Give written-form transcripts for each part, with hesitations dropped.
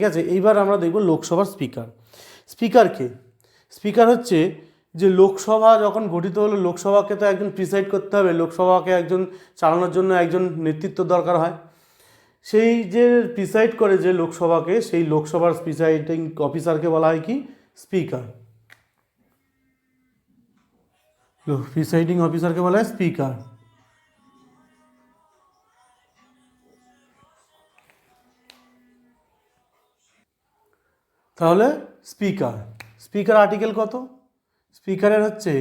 ঠিক আছে। এইবার আমরা দেখব লোকসভার স্পিকার। স্পিকারকে স্পিকার হচ্ছে যে লোকসভা যখন গঠিত হলো, লোকসভাকে তো একজন প্রিসাইড করতে হবে, লোকসভাকে একজন চালানোর জন্য একজন নেতৃত্ব দরকার হয়। সেই যে প্রিসাইড করে যে লোকসভাকে, সেই লোকসভার প্রিসাইডিং অফিসারকে বলা হয় কি? স্পিকার। প্রিসাইডিং অফিসারকে বলা হয় স্পিকার। তাহলে স্পিকার স্পিকার আর্টিকেল কত? স্পিকারের হচ্ছে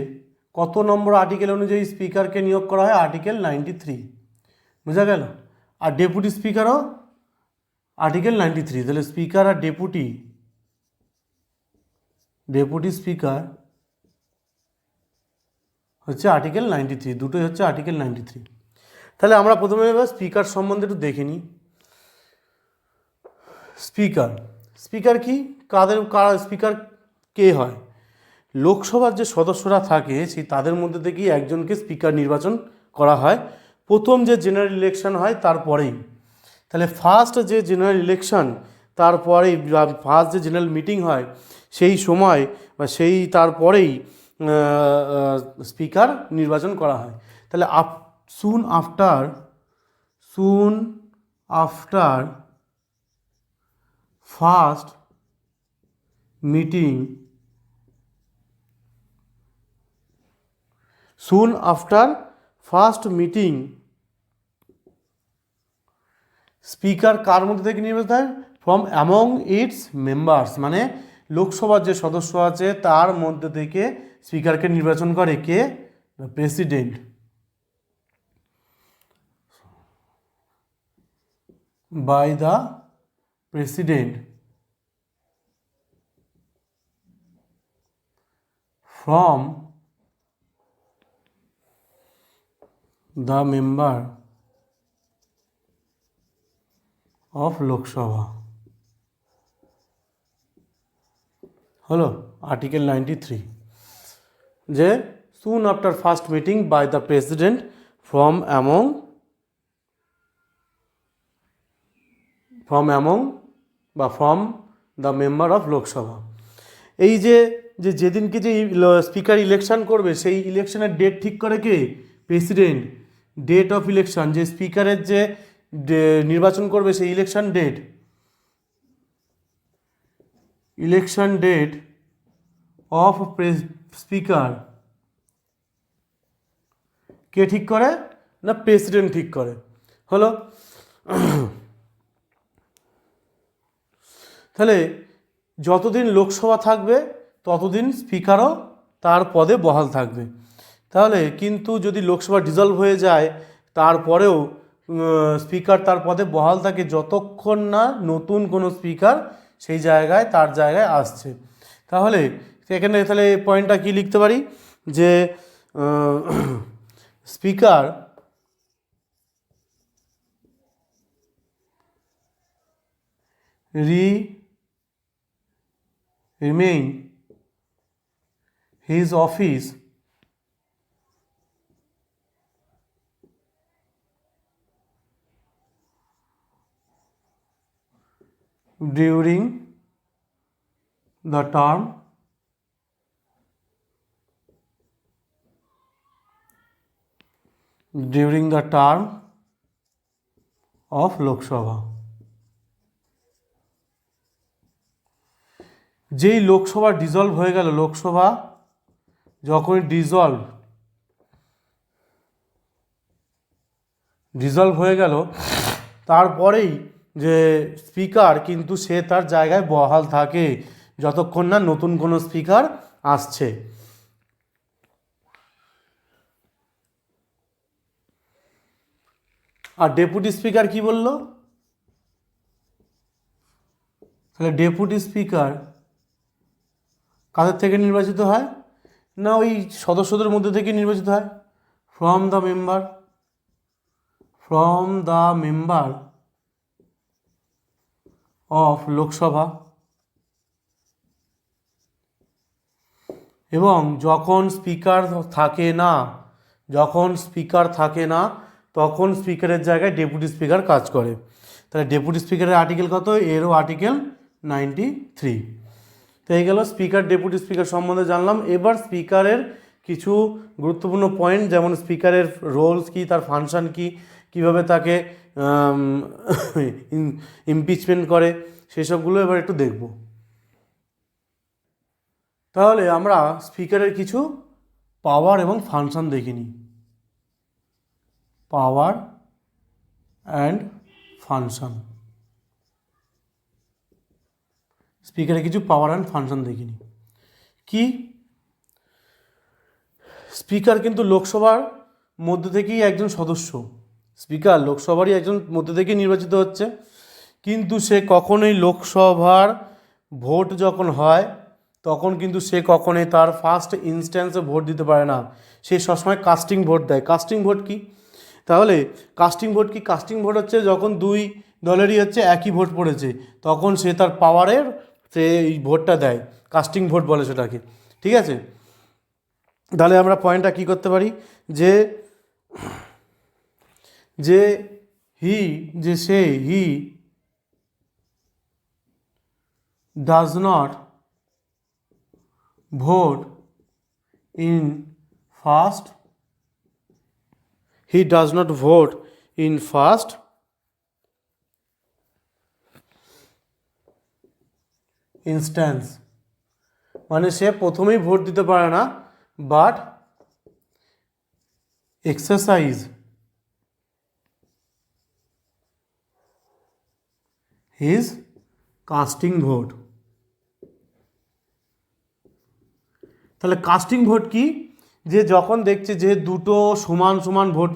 কত নম্বর আর্টিকেল অনুযায়ী স্পিকারকে নিয়োগ করা হয়? আর্টিকেল 93। বোঝা গেল? আর ডেপুটি স্পিকারও আর্টিকেল 93। তাহলে স্পিকার আর ডেপুটি স্পিকার হচ্ছে আর্টিকেল 93, দুটোই হচ্ছে আর্টিকেল 93। তাহলে আমরা প্রথমে এবার স্পিকার সম্বন্ধে একটু দেখে নিই। স্পিকার স্পিকার কি? স্পিকার কে হয়? লোকসভার যে সদস্যরা থাকে সেই তাদের মধ্যে থেকেই একজনকে স্পিকার নির্বাচন করা হয় প্রথম যে জেনারেল ইলেকশন হয় তারপরেই। তাহলে ফার্স্ট যে জেনারেল ইলেকশন তারপরেই, ফার্স্ট যে জেনারেল মিটিং হয় সেই সময় বা সেই তারপরেই স্পিকার নির্বাচন করা হয়। তাহলে soon after first meeting speaker কার মধ্যে থেকে নির্বাচিত হয়? ফ্রম অ্যামং ইটস মেম্বার্স, মানে লোকসভার যে সদস্য আছে তার মধ্যে থেকে স্পিকারকে নির্বাচন করে কে? President. By the president from the member of Lok Sabha. হলো আর্টিকেল 93, যে soon after first meeting by the president from among বা from the member of Lok Sabha. এই যে যেদিনকে যে স্পিকার ইলেকশন করবে সেই ইলেকশনের ডেট ঠিক করে কে? প্রেসিডেন্ট। ডেট অফ ইলেকশন, যে স্পিকারের যে নির্বাচন করবে সেই ইলেকশন ডেট অফ স্পিকার কে ঠিক করে? না, প্রেসিডেন্ট ঠিক করে। হলো। তাহলে যতদিন লোকসভা থাকবে ততদিন স্পিকারও তার পদে বহাল থাকবে। তাহলে কিন্তু যদি লোকসভা ডিসলভ হয়ে যায় তারপরেও স্পিকার তার পদে বহাল থাকে যতক্ষণ না নতুন কোনো স্পিকার তার জায়গায় আসছে। তাহলে তাহলে পয়েন্টটা কি লিখতে পারি? যে speaker remain his office during the term of Lok Sabha। যেই লোকসভা ডিসলভ হয়ে গেল, লোকসভা যখন ডিসলভ হয়ে গেল তারপরেই যে স্পিকার কিন্তু সে তার জায়গায় বহাল থাকে যতক্ষণ না নতুন কোনো স্পিকার আসছে। আর ডেপুটি স্পিকার কি বলল? তাহলে ডেপুটি স্পিকার কাদের থেকে নির্বাচিত হয়? না, ওই সদস্যদের মধ্যে থেকে নির্বাচিত হয়। From the member of Lok Sabha. এবং যখন স্পিকার থাকে না তখন স্পিকারের জায়গায় ডেপুটি স্পিকার কাজ করে। তাহলে ডেপুটি স্পিকারের আর্টিকেল কত? এরও আর্টিকেল 93। তো এই গেল স্পিকার ডেপুটি স্পিকার সম্বন্ধে জানলাম। এবার স্পিকারের কিছু গুরুত্বপূর্ণ পয়েন্ট, যেমন স্পিকারের রোলস কী, তার ফাংশন কী, কীভাবে তাকে ইমপিচমেন্ট করে, সেসবগুলো এবার একটু দেখব। তাহলে আমরা স্পিকারের কিছু পাওয়ার এবং ফাংশন দেখে নিই। পাওয়ার অ্যান্ড ফাংশন, স্পিকারের কিছু পাওয়ার অ্যান্ড ফাংশন দেখে নিই। কি, স্পিকার কিন্তু লোকসভার মধ্যে থেকেই একজন সদস্য। স্পিকার লোকসভারই একজন মধ্যে থেকেই নির্বাচিত হচ্ছে, কিন্তু সে কখনোই লোকসভার ভোট যখন হয় তখন কিন্তু সে কখনোই তার ফার্স্ট ইনস্ট্যান্সে ভোট দিতে পারে না। সে সবসময় কাস্টিং ভোট দেয়। কাস্টিং ভোট কি? তাহলে কাস্টিং ভোট কি? কাস্টিং ভোট হচ্ছে যখন দুই দলেরই হচ্ছে একই ভোট পড়েছে, তখন সে তার পাওয়ারের সে এই ভোটটা দেয়। কাস্টিং ভোট বলে সেটাকে। ঠিক আছে, তাহলে আমরা পয়েন্টটা কী করতে পারি, যে যে হি does not vote in first instance, মানে সে প্রথমেই ভোট দিতে পারে না, but exercise his casting vote. তাহলে কাস্টিং ভোট কি? যে যখন দেখছে যে দুটো সমান সমান ভোট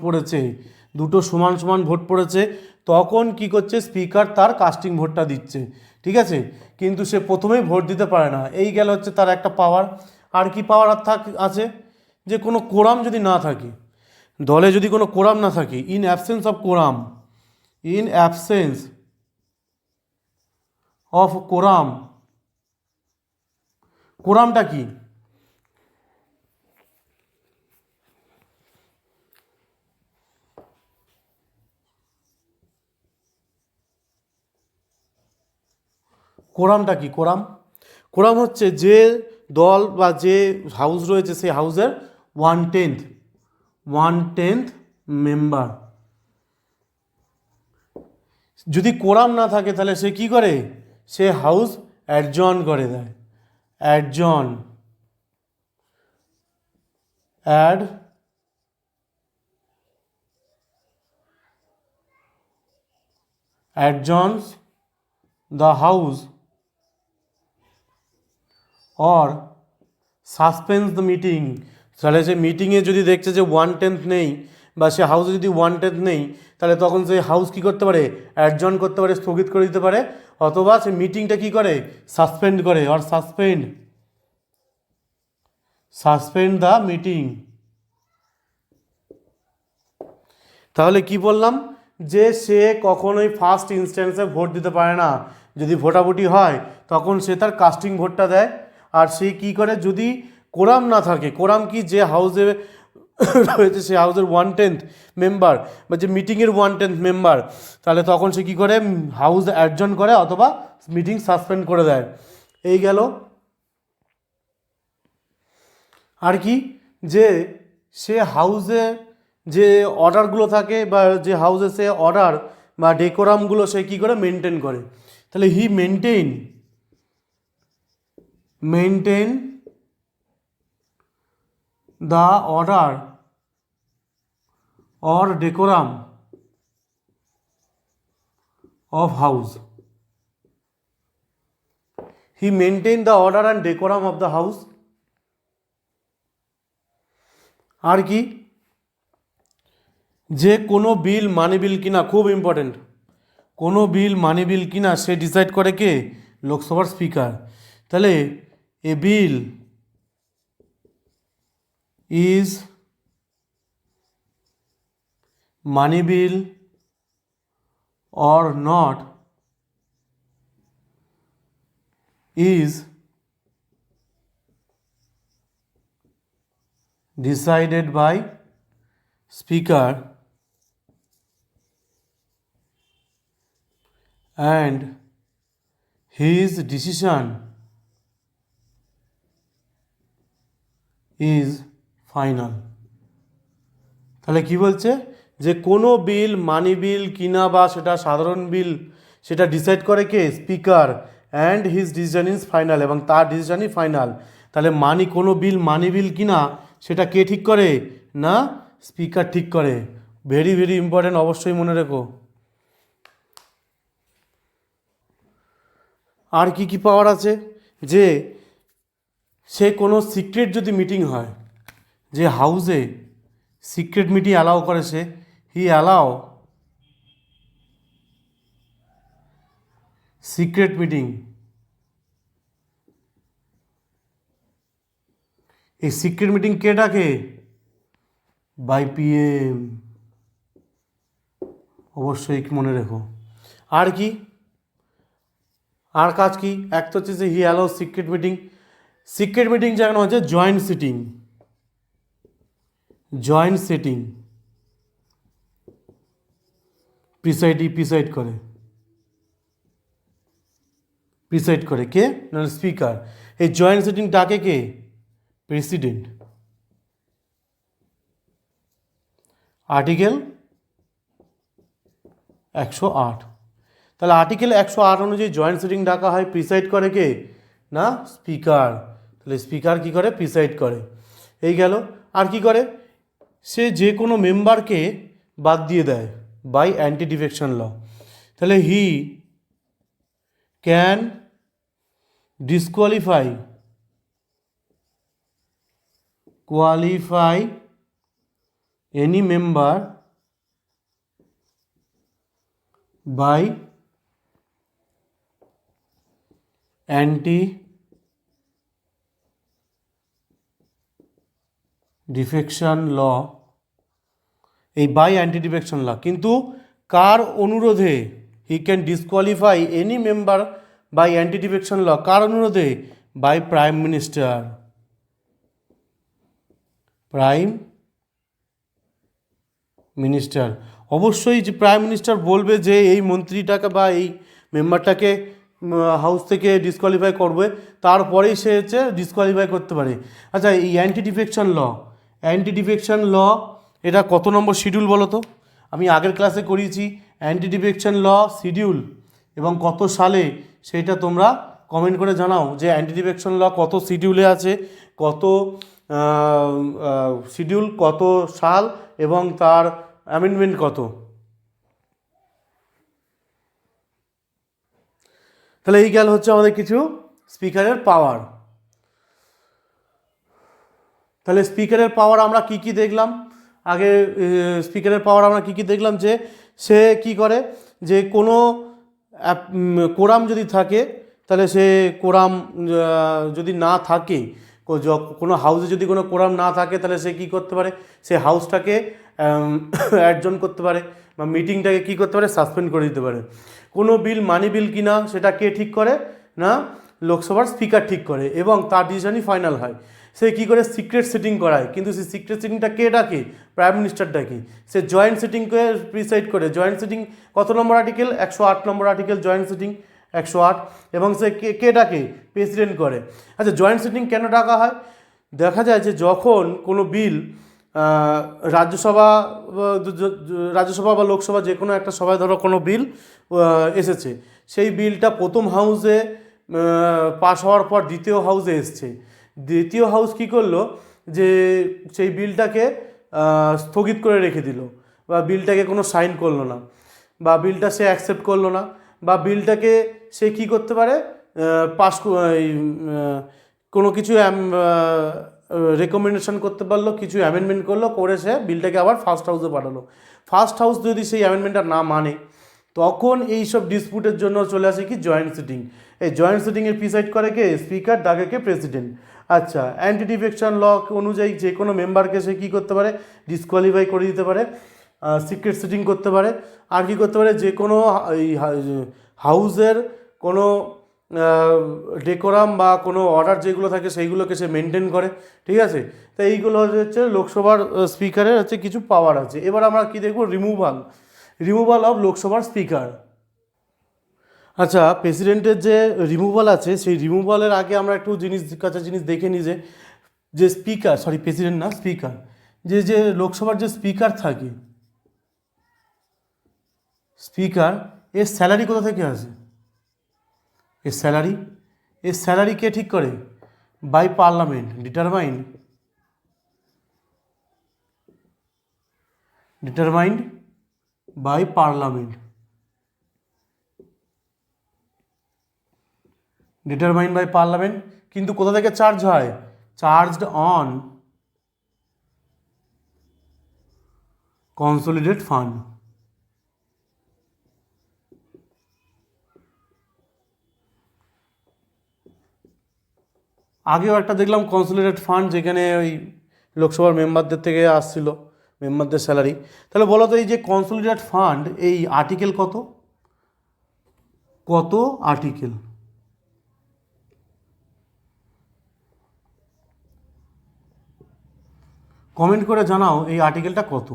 পড়েছে, তখন কি করছে, স্পিকার তার কাস্টিং ভোটটা দিচ্ছে। ঠিক আছে, কিন্তু সে প্রথমেই ভোট দিতে পারে না। এই গেল হচ্ছে তার একটা পাওয়ার। আর কি পাওয়ার আছে, যে কোনো কোরাম যদি না থাকে, দলে যদি কোনো কোরাম না থাকে, ইন অ্যাবসেন্স অফ কোরাম, কোরামটা কি? কোরামটা কি? কোরাম হচ্ছে যে দল বা যে হাউস রয়েছে, সেই হাউসের 1/10 মেম্বার। যদি কোরাম না থাকে তাহলে সে কি করে, সে হাউস অ্যাডজর্ন করে দেয়। adjourns the house or suspends the meeting। তাহলে সে মিটিংয়ে যদি দেখছে যে 1/10 নেই, বা সে হাউসে যদি 1/10 নেই, তাহলে তখন সে হাউস কী করতে পারে, অ্যাডজর্ন করতে পারে, স্থগিত করে দিতে পারে, অথবা সে মিটিংটা কী করে, সাসপেন্ড করে, আর সাসপেন্ড দ্য মিটিং। তাহলে কি বললাম, যে সে কখনোই ফার্স্ট ইনস্ট্যান্সে ভোট দিতে পারে না। যদি ভোটাভুটি হয় তখন সে তার কাস্টিং ভোটটা দেয়। আর সে কি করে, যদি কোরাম না থাকে, কোরাম কি, যে হাউসে রয়েছে সে হাউসের 1/10 মেম্বার, বা যে মিটিংয়ের 1/10 মেম্বার, তাহলে তখন সে কী করে, হাউস অ্যাডজর্ন করে অথবা মিটিং সাসপেন্ড করে দেয়। এই গেল। আর কি, যে সে হাউসে যে অর্ডারগুলো থাকে, বা যে হাউসে সে অর্ডার বা ডেকোরামগুলো সে কী করে মেনটেন করে। তাহলে he maintain the order or decorum of house. He maintain the order and decorum of the house. আর কি, যে কোনো বিল মানি বিল কিনা, খুব ইম্পর্টেন্ট, কোনো বিল মানি বিল কিনা সে ডিসাইড করে কে, লোকসভার স্পিকার। তাহলে a bill is money bill or not is decided by speaker and his decision is final. তাহলে কি বলছে, যে কোনো বিল, মানি বিল কিনা বা সেটা সাধারণ বিল, সেটা ডিসাইড করে কে? Speaker. And his decision is final, এবং তার ডিসিশনই ফাইনাল। তাহলে কোনো বিল মানি বিল কিনা সেটা কে ঠিক করে? না, স্পিকার ঠিক করে। ভেরি ভেরি ইম্পর্ট্যান্ট, অবশ্যই মনে রেখো। আর কি কি পাওয়ার আছে, যে সে কোনো সিক্রেট যদি মিটিং হয়, যে হাউসে সিক্রেট মিটিং অ্যালাউ করে সে, হি অ্যালাউ সিক্রেট মিটিং। এই সিক্রেট মিটিং কে ডাকে? By PM. অবশ্যই মনে রেখো। আর কি, আর কাজ কি? এক তো হচ্ছে যে he allow secret meeting. Secret meeting যেমন হচ্ছে joint sitting, joint sitting preside করে কে? না, স্পিকার। এই জয়েন্ট সিটিং ডাকে কে? প্রেসিডেন্ট। আর্টিকেল 108। তাহলে আর্টিকেল 108 অনুযায়ী জয়েন্ট সিটিং ডাকা হয়, প্রিসাইড করে কে? না, স্পিকার। তাহলে স্পিকার কি করে? প্রিসাইড করে। এই গেল। আর কি করে? সে যে কোনো মেম্বারকে বাদ দিয়ে দেয় বাই অ্যান্টি ডিফেকশন ল। তাহলে he can disqualify any member by anti defection law. এই বাই অ্যান্টি ডিফেকশন ল কিন্তু কার অনুরোধে? He can disqualify any member by anti defection law, কার অনুরোধে? By prime minister. অবশ্যই যে প্রাইম মিনিস্টার বলবে যে এই মন্ত্রীটাকে বা এই মেম্বারটাকে হাউস থেকে ডিসকোয়ালিফাই করবে, তারপরেই সে হচ্ছে ডিসকোয়ালিফাই করতে পারে। আচ্ছা, এই অ্যান্টি ডিফেকশন ল এটা কত নম্বর শিডিউল বলো তো? আমি আগের ক্লাসে করিয়েছি অ্যান্টি ডিফেকশন ল শিডিউল, এবং কত সালে সেইটা তোমরা কমেন্ট করে জানাও যে অ্যান্টি ডিফেকশন ল কত শিডিউলে আছে, কত শিডিউল, কত সাল, এবং তার অ্যামেন্ডমেন্ট কত। তাহলে এই গেল হচ্ছে আমাদের কিছু স্পিকারের পাওয়ার। তাহলে স্পিকারের পাওয়ার আমরা কি কি দেখলাম? আগে স্পিকারের পাওয়ার আমরা কি কি দেখলাম, যে সে কি করে, যে কোনো কোরাম যদি থাকে, তাহলে সে কোরাম যদি না থাকে, কোনো হাউসে যদি কোনো কোরাম না থাকে, তাহলে সে কী করতে পারে? সে হাউসটাকে অ্যাডজন করতে পারে, বা মিটিংটাকে কী করতে পারে? সাসপেন্ড করে দিতে পারে। কোনো বিল মানি বিল কিনা সেটা কে ঠিক করে? না, লোকসভার স্পিকার ঠিক করে, এবং তার ডিসিশনই ফাইনাল হয়। সে কী করে? সিক্রেট সিটিং করায়, কিন্তু সেই সিক্রেট সিটিংটা কে ডাকে? প্রাইম মিনিস্টার ডাকে। সে জয়েন্ট সিটিংকে প্রিসাইড করে। জয়েন্ট সিটিং কত নম্বর আর্টিকেল? 108 নম্বর আর্টিকেল, জয়েন্ট সিটিং 108। এবং সে কে ডাকে? প্রেসিডেন্ট করে। আচ্ছা, জয়েন্ট সিটিং কেন ডাকা হয়? দেখা যায় যে যখন কোনো বিল রাজ্যসভা বা লোকসভা যে কোনো একটা সভায়, ধরো কোনো বিল এসেছে, সেই বিলটা প্রথম হাউসে পাস হওয়ার পর দ্বিতীয় হাউসে এসছে। দ্বিতীয় হাউস কী করলো, যে সেই বিলটাকে স্থগিত করে রেখে দিল, বা বিলটাকে কোনো সাইন করলো না, বা বিলটা সে অ্যাকসেপ্ট করলো না, বা বিলটাকে সে কী করতে পারে? কোনো কিছু রেকমেন্ডেশন করতে পারলো, কিছু অ্যামেন্ডমেন্ট করলো, করে সে বিলটাকে আবার ফার্স্ট হাউসে পাঠালো। ফার্স্ট হাউস যদি সেই অ্যামেন্ডমেন্টটা না মানে, তখন এই সব ডিসপুটের জন্য চলে আসে কি? Joint sitting. এই জয়েন্ট সিটিংয়ের প্রিসাইড করে কে? স্পিকার, ডাকে কে? প্রেসিডেন্ট। আচ্ছা, অ্যান্টি ডিফেকশন ল অনুযায়ী যে কোনো মেম্বারকে সে কী করতে পারে? ডিসকোয়ালিফাই করে দিতে পারে, সিক্রেট সিটিং করতে পারে। আর কি করতে পারে? যে কোনো এই হাউসের কোনো ডেকোরাম বা কোনো অর্ডার যেগুলো থাকে সেইগুলোকে সে মেনটেন করে। ঠিক আছে, তো এইগুলো হচ্ছে লোকসভার স্পিকারের হচ্ছে কিছু পাওয়ার আছে। এবার আমরা কি দেখব? রিমুভাল অফ লোকসভার স্পিকার। আচ্ছা, প্রেসিডেন্টের যে রিমুভাল আছে সেই রিমুভালের আগে আমরা একটু কাছে জিনিস দেখে নিই যে যে স্পিকার, সরি প্রেসিডেন্ট না, স্পিকার, যে যে লোকসভার যে স্পিকার থাকে, স্পিকার, এর স্যালারি কোথা থেকে আসে? এর স্যালারি কে ঠিক করে? By parliament, determined by parliament, কিন্তু কোথা থেকে চার্জ হয়? Charged on consolidate fund. আগেও একটা দেখলাম কনসোলিডেট ফান্ড, যেখানে ওই লোকসভার মেম্বারদের থেকে আসছিল, মেম্বারদের স্যালারি। তাহলে বলো তো, এই যে কনসোলিডেট ফান্ড, এই আর্টিকেল কত কত আর্টিকেল? কমেন্ট করে জানাও এই আর্টিকেলটা কত।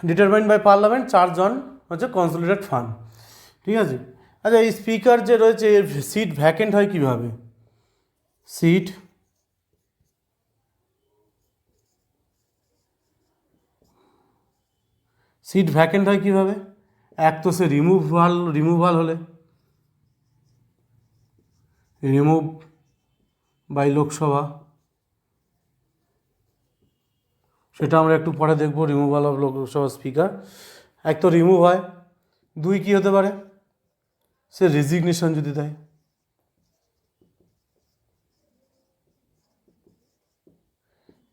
Determined by parliament, charge on হচ্ছে কনসোলিডেট ফান্ড, ঠিক আছে। আচ্ছা, এই স্পিকার যে রয়েছে, এর সিট ভ্যাকেন্ট হয় কিভাবে? সিট ভ্যাকেন্ট হয় কিভাবে? এক তো সে রিমুভাল হলে, রিমুভ বাই লোকসভা, সেটা আমরা একটু পরে দেখব, রিমুভাল অফ লোকসভা স্পিকার। এক তো রিমুভ হয়, দুই কী হতে পারে? সে রেজিগনেশন যদি দেয়,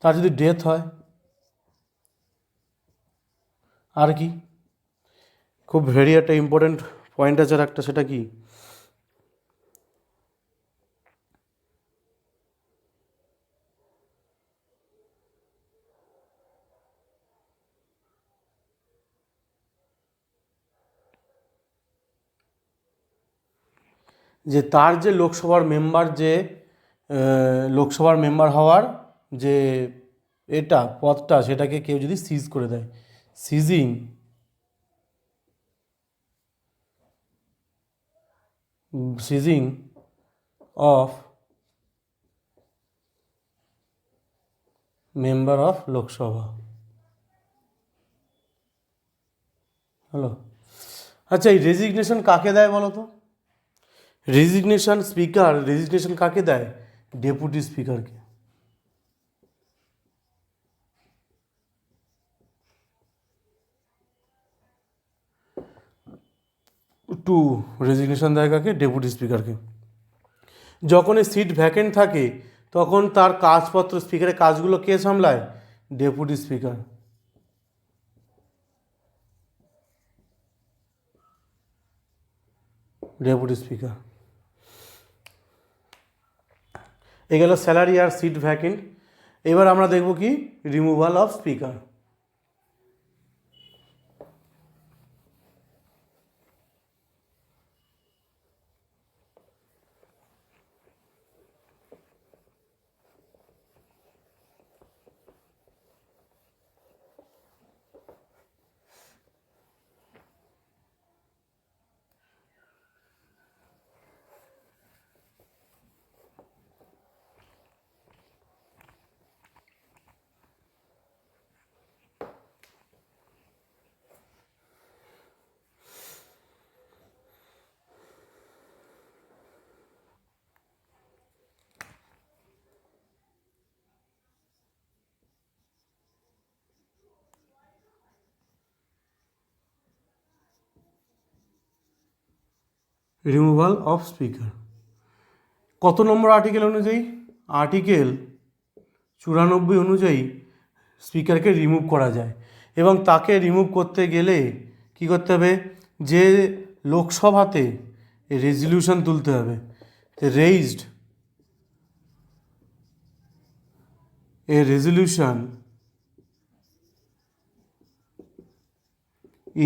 তার যদি ডেথ হয়, আর কি খুব ভেরি একটা ইম্পর্টেন্ট পয়েন্ট আছে আর একটা, সেটা কি? যে তার যে লোকসভার মেম্বার হওয়ার যে পদটা, সেটাকে কেউ যদি সিজ করে দেয়, seizing of member of Lok Sabha, হলো। আচ্ছা, এই রেজিগনেশন কাকে দেয় বলো তো? রেজিগনেশন কাকে দেয়? ডেপুটি স্পিকারকে। রেজিগনেশন দেয় কাকে? ডেপুটি স্পিকারকে। যখন এই সিট ভ্যাকেন্ট থাকে, তখন তার কাজপত্র, স্পিকারের কাজগুলো কে সামলায়? Deputy speaker. এই গেল স্যালারি আর সিট ভ্যাকেন্ট। এবার আমরা দেখব কি? Removal of speaker. Removal of speaker কত নম্বর আর্টিকেল অনুযায়ী? আর্টিকেল 94 অনুযায়ী স্পিকারকে রিমুভ করা যায়, এবং তাকে রিমুভ করতে গেলে কি করতে হবে? যে লোকসভাতে রেজলিউশন তুলতে হবে, রেইজড রেজলিউশন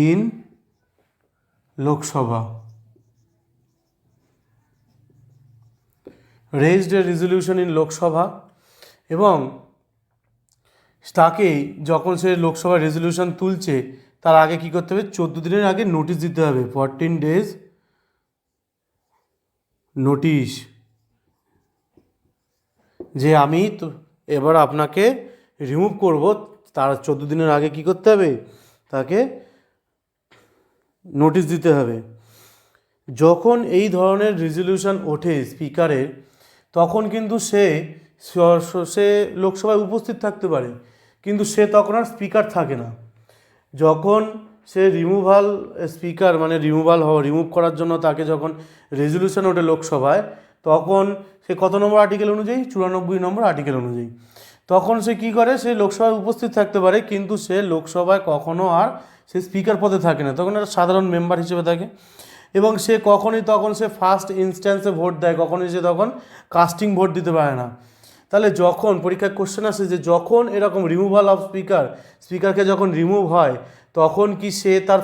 ইন লোকসভা, এবং তাকে যখন সে লোকসভা রেজলিউশন তুলছে, তার আগে কি করতে হবে, 14 দিনের আগে নোটিশ দিতে হবে, 14 days নোটিশ, যে আমি তো এবার আপনাকে রিমুভ করব। তার 14 দিনের আগে কি করতে হবে, তাকে নোটিশ দিতে হবে। যখন এই ধরনের রেজলিউশন ওঠে স্পিকারের, তখন কিন্তু সে লোকসভায় উপস্থিত থাকতে পারে, কিন্তু সে তখন আর স্পিকার থাকে না। যখন সে স্পিকার মানে রিমুভ করার জন্য তাকে যখন রেজলিউশন ওঠে লোকসভায়, তখন সে কত নম্বর আর্টিকেল অনুযায়ী, 94 নম্বর আর্টিকেল অনুযায়ী, তখন সে কি করে, সে লোকসভায় উপস্থিত থাকতে পারে, কিন্তু সে লোকসভায় কখনো আর সে স্পিকার পদে থাকে না, তখন একটা সাধারণ মেম্বার হিসেবে থাকে। এবং সে তখন সে ফার্স্ট ইনস্ট্যান্সে ভোট দেয়, কখনই সে তখন কাস্টিং ভোট দিতে পারে না। তাহলে যখন পরীক্ষায় কোশ্চেন আসে যে যখন এরকম রিমুভাল অফ স্পিকারকে যখন রিমুভ হয়, তখন কি সে তার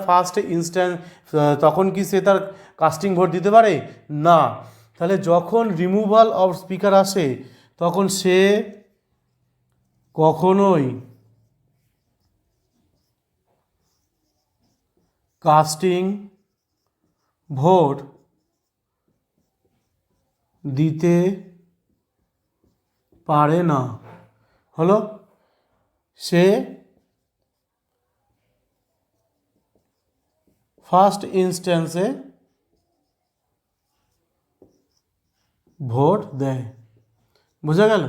তখন কি সে তার কাস্টিং ভোট দিতে পারে না। তাহলে যখন রিমুভাল অফ স্পিকার আসে, তখন সে কখনোই কাস্টিং ভোট দিতে পারে না। হলো, সে ফার্স্ট ইনস্ট্যান্সে ভোট দেয়, বোঝা গেল?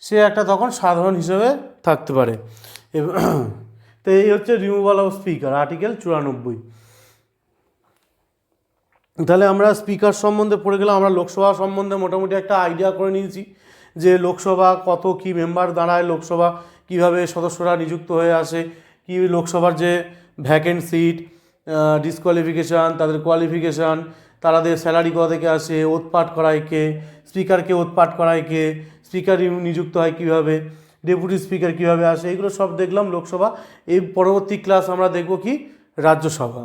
সে একটা তখন সাধারণ হিসেবে থাকতে পারে। তো এই হচ্ছে রিমুভাল অফ স্পিকার, আর্টিকেল 94। তাহলে আমরা স্পিকার সম্বন্ধে পড়ে গেলাম। আমরা লোকসভা সম্বন্ধে মোটামুটি একটা আইডিয়া করে নিয়েছি যে লোকসভা কত কি মেম্বার দাঁড়ায়, লোকসভা কিভাবে সদস্যরা নিযুক্ত হয়ে আসে, কি লোকসভার যে ভ্যাকেন্ট সিট, ডিসকোয়ালিফিকেশান, তাদের কোয়ালিফিকেশান, তাদের স্যালারি কোথা থেকে আসে, ওতপাট করায় কে, স্পিকারকে ওতপাট করায় কে, স্পিকার নিযুক্ত হয় কীভাবে, ডেপুটি স্পিকার কীভাবে আসে, এগুলো সব দেখলাম লোকসভা। এই পরবর্তী ক্লাস আমরা দেখব কি রাজ্যসভা।